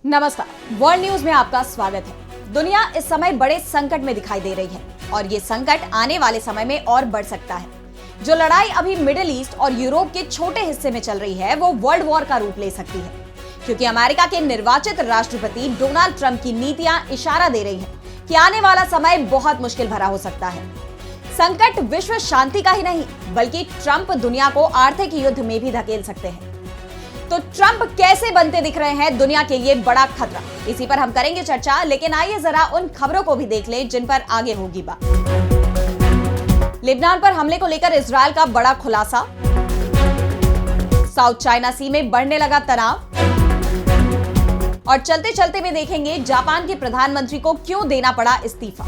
नमस्कार, world news में आपका स्वागत है। दुनिया इस समय बड़े संकट में दिखाई दे रही है और ये संकट आने वाले समय में और बढ़ सकता है। जो लड़ाई अभी मिडिल ईस्ट और यूरोप के छोटे हिस्से में चल रही है वो वर्ल्ड वॉर का रूप ले सकती है, क्योंकि अमेरिका के निर्वाचित राष्ट्रपति डोनाल्ड ट्रंप की नीतियां इशारा दे रही हैं कि आने वाला समय बहुत मुश्किल भरा हो सकता है। संकट विश्व शांति का ही नहीं बल्कि ट्रंप दुनिया को आर्थिक युद्ध में भी धकेल सकते हैं। तो ट्रंप कैसे बनते दिख रहे हैं दुनिया के लिए बड़ा खतरा, इसी पर हम करेंगे चर्चा। लेकिन आइए जरा उन खबरों को भी देख लें जिन पर आगे होगी बात। लेबनान पर हमले को लेकर इजरायल का बड़ा खुलासा, साउथ चाइना सी में बढ़ने लगा तनाव, और चलते चलते में देखेंगे जापान के प्रधानमंत्री को क्यों देना पड़ा इस्तीफा।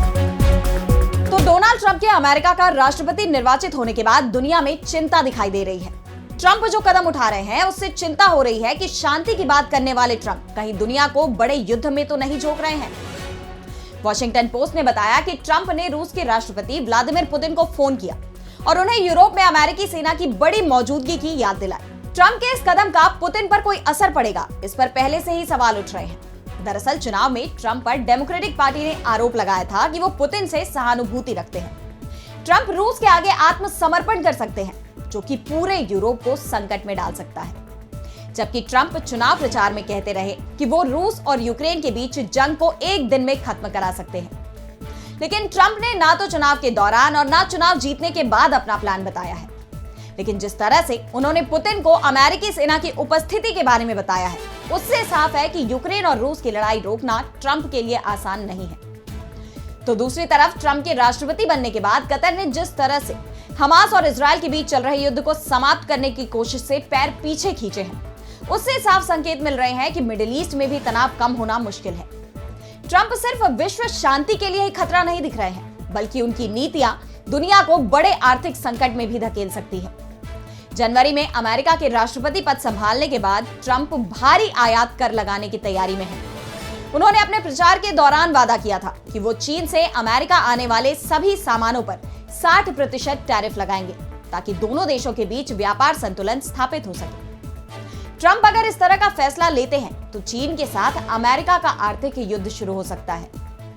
तो डोनाल्ड ट्रंप के अमेरिका का राष्ट्रपति निर्वाचित होने के बाद दुनिया में चिंता दिखाई दे रही है। ट्रंप जो कदम उठा रहे हैं उससे चिंता हो रही है कि शांति की बात करने वाले ट्रंप कहीं दुनिया को बड़े युद्ध में तो नहीं झोंक रहे हैं। वॉशिंगटन पोस्ट ने बताया कि ट्रंप ने रूस के राष्ट्रपति व्लादिमीर पुतिन को फोन किया और उन्हें यूरोप में अमेरिकी सेना की बड़ी मौजूदगी की याद दिलाई। ट्रंप के इस कदम का पुतिन पर कोई असर पड़ेगा, इस पर पहले से ही सवाल उठ रहे हैं। दरअसल चुनाव में ट्रंप पर डेमोक्रेटिक पार्टी ने आरोप लगाया था कि वो पुतिन से सहानुभूति रखते हैं। ट्रंप रूस के आगे आत्मसमर्पण कर सकते हैं, जो कि पूरे यूरोप को संकट में डाल सकता है। जबकि ट्रंप चुनाव प्रचार में कहते रहे कि वो रूस और यूक्रेन के बीच जंग को एक दिन में खत्म करा सकते हैं, लेकिन ट्रंप ने ना तो चुनाव के दौरान और ना चुनाव जीतने के बाद अपना प्लान बताया है। लेकिन जिस तरह से उन्होंने पुतिन को अमेरिकी सेना की उपस्थिति के बारे में बताया है, उससे साफ है कि यूक्रेन और रूस की लड़ाई रोकना ट्रंप के लिए आसान नहीं है। तो दूसरी तरफ ट्रंप के राष्ट्रपति बनने के बाद कतर ने जिस तरह से हमास और इजरायल के बीच चल रहे युद्ध को समाप्त करने की कोशिश से पैर पीछे खींचे हैं, उससे साफ संकेत मिल रहे हैं कि मिडिल ईस्ट में भी तनाव कम होना मुश्किल है। ट्रंप सिर्फ विश्व शांति के लिए ही खतरा नहीं दिख रहे हैं, बल्कि उनकी नीतियां दुनिया को बड़े आर्थिक संकट में भी धकेल सकती है। जनवरी में अमेरिका के राष्ट्रपति पद संभालने के बाद ट्रंप भारी आयात कर लगाने की तैयारी में है। उन्होंने अपने प्रचार के दौरान वादा किया था कि वो चीन से अमेरिका आने वाले सभी सामानों पर 60% टैरिफ लगाएंगे, ताकि दोनों देशों के बीच व्यापार संतुलन स्थापित हो सके। ट्रंप अगर इस तरह का फैसला लेते हैं तो चीन के साथ अमेरिका का आर्थिक युद्ध शुरू हो सकता है।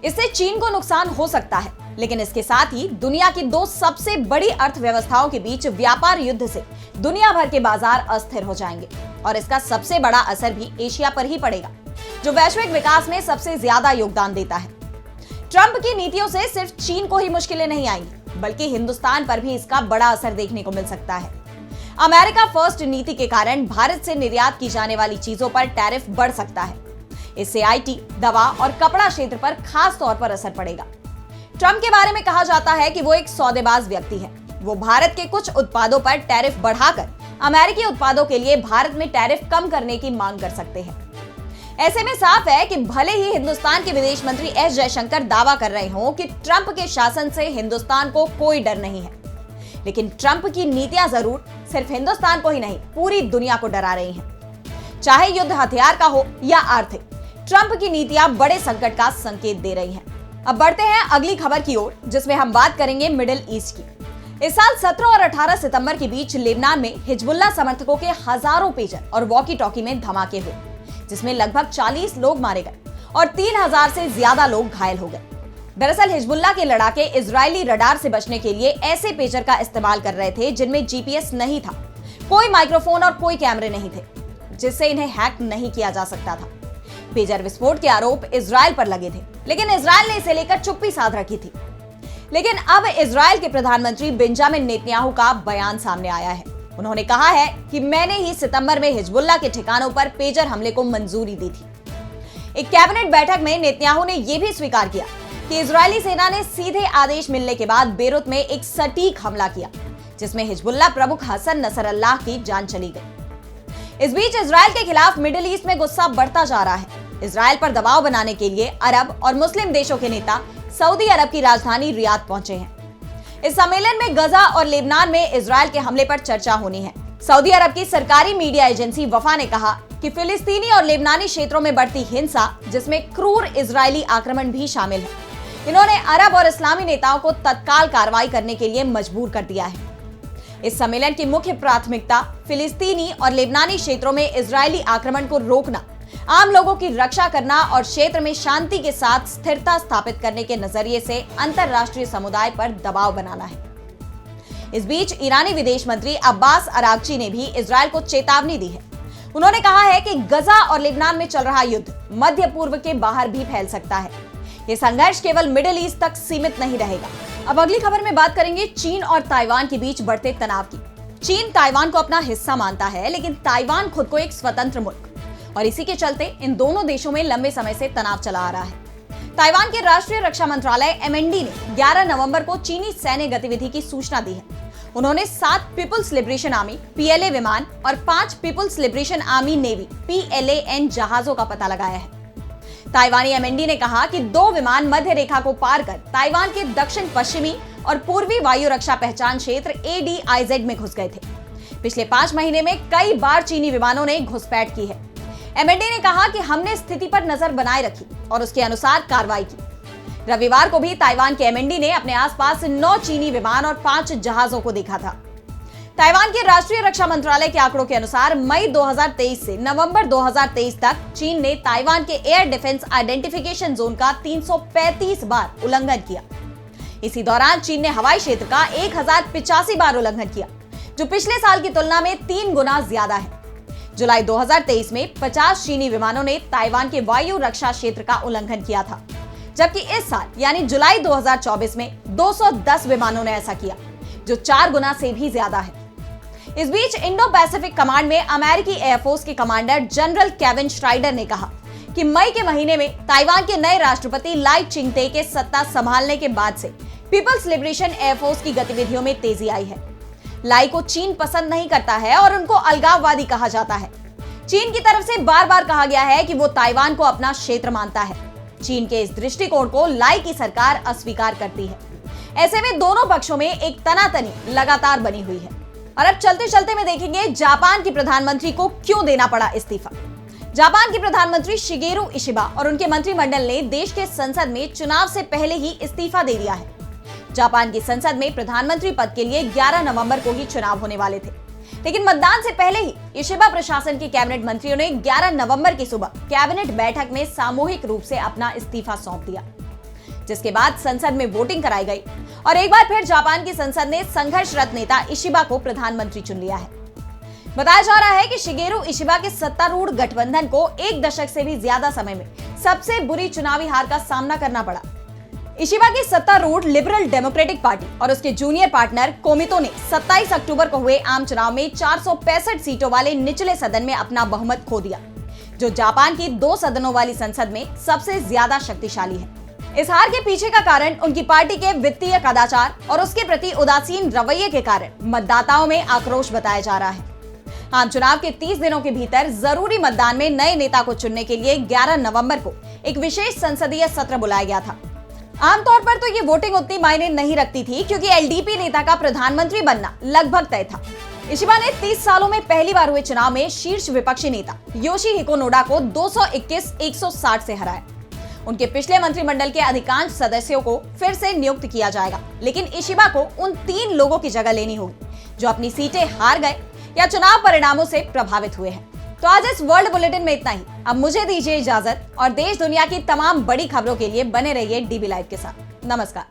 इससे चीन को नुकसान हो सकता है, लेकिन इसके साथ ही दुनिया की दो सबसे बड़ी अर्थव्यवस्थाओं के बीच व्यापार युद्ध से दुनिया भर के बाजार अस्थिर हो जाएंगे और इसका सबसे बड़ा असर भी एशिया पर ही पड़ेगा, जो वैश्विक विकास में सबसे ज्यादा योगदान देता है। ट्रंप की नीतियों से सिर्फ चीन को ही मुश्किलें नहीं आएंगी, बल्कि हिंदुस्तान पर भी इसका बड़ा असर देखने को मिल सकता है। अमेरिका फर्स्ट नीति के कारण भारत से निर्यात की जाने वाली चीजों पर टैरिफ बढ़ सकता है। इससे आईटी, दवा और कपड़ा क्षेत्र पर खास तौर पर असर पड़ेगा। ट्रंप के बारे में कहा जाता है कि वो एक सौदेबाज व्यक्ति है। वो भारत के कुछ उत्पादों पर टैरिफ बढ़ाकर अमेरिकी उत्पादों के लिए भारत में टैरिफ कम करने की मांग कर सकते हैं। ऐसे में साफ है कि भले ही हिंदुस्तान के विदेश मंत्री एस जयशंकर दावा कर रहे हों कि ट्रंप के शासन से हिंदुस्तान को कोई डर नहीं है, लेकिन ट्रंप की नीतियां जरूर सिर्फ हिंदुस्तान को ही नहीं पूरी दुनिया को डरा रही हैं। चाहे युद्ध हथियार का हो या आर्थिक, ट्रंप की नीतियां बड़े संकट का संकेत दे रही हैं। अब बढ़ते हैं अगली खबर की ओर, जिसमें हम बात करेंगे मिडिल ईस्ट की। इस साल 17 और 18 सितंबर के बीच लेबनान में हिजबुल्लाह समर्थकों के हजारों पेजर और वॉकी टॉकी में धमाके हुए, जिसमें लगभग 40 लोग मारे गए और 3000 से ज्यादा लोग घायल हो गए। दरअसल हिजबुल्लाह के लड़ाके इजरायली रडार से बचने के लिए ऐसे पेजर का इस्तेमाल कर रहे थे जिनमें जीपीएस नहीं था, कोई माइक्रोफोन और कोई कैमरे नहीं थे, जिससे इन्हें हैक नहीं किया जा सकता था। पेजर विस्फोट के आरोप इजरायल पर लगे थे, लेकिन इजरायल ने इसे लेकर चुप्पी साध रखी थी। लेकिन अब इजरायल के प्रधानमंत्री बेंजामिन नेतन्याहू का बयान सामने आया है। उन्होंने कहा है कि मैंने ही सितंबर में हिजबुल्लाह के ठिकानों पर पेजर हमले को मंजूरी दी थी। एक कैबिनेट बैठक में नेतन्याहू ने यह भी स्वीकार किया कि इजरायली सेना ने सीधे आदेश मिलने के बाद बेरूत में एक सटीक हमला किया, जिसमें हिजबुल्लाह प्रमुख हसन नसरल्लाह की जान चली गई। इस बीच इजरायल के खिलाफ मिडिल ईस्ट में गुस्सा बढ़ता जा रहा है। इजरायल पर दबाव बनाने के लिए अरब और मुस्लिम देशों के नेता सऊदी अरब की राजधानी रियाद पहुंचे हैं। इस सम्मेलन में गजा और लेबनान में इजरायल के हमले पर चर्चा होनी है। सऊदी अरब की सरकारी मीडिया एजेंसी वफा ने कहा कि फिलिस्तीनी और लेबनानी क्षेत्रों में बढ़ती हिंसा, जिसमें क्रूर इजरायली आक्रमण भी शामिल है, इन्होंने अरब और इस्लामी नेताओं को तत्काल कार्रवाई करने के लिए मजबूर कर दिया है। इस सम्मेलन की मुख्य प्राथमिकता फिलिस्तीनी और लेबनानी क्षेत्रों में इजरायली आक्रमण को रोकना आम लोगों की रक्षा करना और क्षेत्र में शांति के साथ स्थिरता स्थापित करने के नजरिए से अंतरराष्ट्रीय समुदाय पर दबाव बनाना है। इस बीच ईरानी विदेश मंत्री अब्बास अरागची ने भी इजरायल को चेतावनी दी है। उन्होंने कहा है कि गजा और लेबनान में चल रहा युद्ध मध्य पूर्व के बाहर भी फैल सकता है। ये संघर्ष केवल मिडिल ईस्ट तक सीमित नहीं रहेगा। अब अगली खबर में बात करेंगे चीन और ताइवान के बीच बढ़ते तनाव की। चीन ताइवान को अपना हिस्सा मानता है, लेकिन ताइवान खुद को एक स्वतंत्र मुल्क, और इसी के चलते इन दोनों देशों में लंबे समय से तनाव चला आ रहा है। ताइवान के राष्ट्रीय रक्षा मंत्रालय MND ने 11 नवंबर को चीनी सैन्य गतिविधि की सूचना दी है। उन्होंने 7 पीपुल्स लिबरेशन आर्मी PLA विमान और 5 people's liberation army navy PLAN जहाजों का पता लगाया है। ताइवानी MND ने कहा कि 2 विमान मध्य रेखा को पार कर ताइवान के दक्षिण पश्चिमी और पूर्वी वायु रक्षा पहचान क्षेत्र ADIZ में घुस गए थे। पिछले 5 महीने में कई बार चीनी विमानों ने घुसपैठ की है। MND ने कहा कि हमने स्थिति पर नजर बनाए रखी और उसके अनुसार कार्रवाई की। रविवार को भी ताइवान के MND ने अपने आसपास 9 चीनी विमान और 5 जहाजों को देखा था। ताइवान के राष्ट्रीय रक्षा मंत्रालय के आंकड़ों के अनुसार मई 2023 से नवंबर 2023 तक चीन ने ताइवान के एयर डिफेंस आइडेंटिफिकेशन जोन का 335 बार उल्लंघन किया। इसी दौरान चीन ने हवाई क्षेत्र का 1085 बार उल्लंघन किया, जो पिछले साल की तुलना में 3 गुना ज्यादा है। जुलाई 2023 में 50 चीनी विमानों ने ताइवान के वायु रक्षा क्षेत्र का उल्लंघन किया था, जबकि इस साल यानी जुलाई 2024 में 210 विमानों ने ऐसा किया, जो 4 गुना से भी ज्यादा है। इस बीच इंडो पैसिफिक कमांड में अमेरिकी एयरफोर्स के कमांडर जनरल केविन श्राइडर ने कहा कि मई के महीने में ताइवान के नए राष्ट्रपति लाई चिंगते के सत्ता संभालने के बाद से पीपल्स लिबरेशन एयरफोर्स की गतिविधियों में तेजी आई है। लाई को चीन पसंद नहीं करता है और उनको अलगाववादी कहा जाता है। चीन की तरफ से बार बार कहा गया है कि वो ताइवान को अपना क्षेत्र मानता है। चीन के इस दृष्टिकोण को लाई की सरकार अस्वीकार करती है। ऐसे में दोनों पक्षों में एक तनातनी लगातार बनी हुई है। और अब चलते चलते में देखेंगे जापान के प्रधानमंत्री को क्यों देना पड़ा इस्तीफा। जापान के प्रधानमंत्री शिगेरू इशिबा और उनके मंत्रिमंडल ने देश के संसद में चुनाव से पहले ही इस्तीफा दे दिया है। जापान की संसद में प्रधानमंत्री पद के लिए 11 नवंबर को ही चुनाव होने वाले थे, लेकिन मतदान से पहले ही इशिबा प्रशासन के कैबिनेट मंत्रियों ने 11 नवंबर की सुबह कैबिनेट बैठक में सामूहिक रूप से अपना इस्तीफा सौंप दिया, जिसके बाद संसद में वोटिंग कराई गई और एक बार फिर जापान की संसद ने संघर्षरत नेता इशिबा को प्रधानमंत्री चुन लिया है। बताया जा रहा है कि शिगेरू इशिबा के सत्तारूढ़ गठबंधन को 1 दशक से भी ज्यादा समय में सबसे बुरी चुनावी हार का सामना करना पड़ा। इशिबा की सत्तारूढ़ लिबरल डेमोक्रेटिक पार्टी और उसके जूनियर पार्टनर कोमितो ने 27 अक्टूबर को हुए आम चुनाव में 465 सीटों वाले निचले सदन में अपना बहुमत खो दिया, जो जापान की 2 सदनों वाली संसद में सबसे ज्यादा शक्तिशाली है। इस हार के पीछे का कारण उनकी पार्टी के वित्तीय कदाचार और उसके प्रति उदासीन रवैये के कारण मतदाताओं में आक्रोश बताया जा रहा है। आम चुनाव के 30 दिनों के भीतर जरूरी मतदान में नए नेता को चुनने के लिए 11 नवंबर को एक विशेष संसदीय सत्र बुलाया गया था। आमतौर पर तो ये वोटिंग उतनी मायने नहीं रखती थी, क्योंकि LDP नेता का प्रधानमंत्री बनना लगभग तय था। इशिबा ने 30 सालों में पहली बार हुए चुनाव में शीर्ष विपक्षी नेता योशिहिको नोडा को 221-160 से हराया। उनके पिछले मंत्रिमंडल के अधिकांश सदस्यों को फिर से नियुक्त किया जाएगा, लेकिन इशिबा को उन 3 लोगों की जगह लेनी होगी जो अपनी सीटें हार गए या चुनाव परिणामों से प्रभावित हुए हैं। तो आज इस वर्ल्ड बुलेटिन में इतना ही। अब मुझे दीजिए इजाजत और देश दुनिया की तमाम बड़ी खबरों के लिए बने रहिए DB लाइव के साथ। नमस्कार।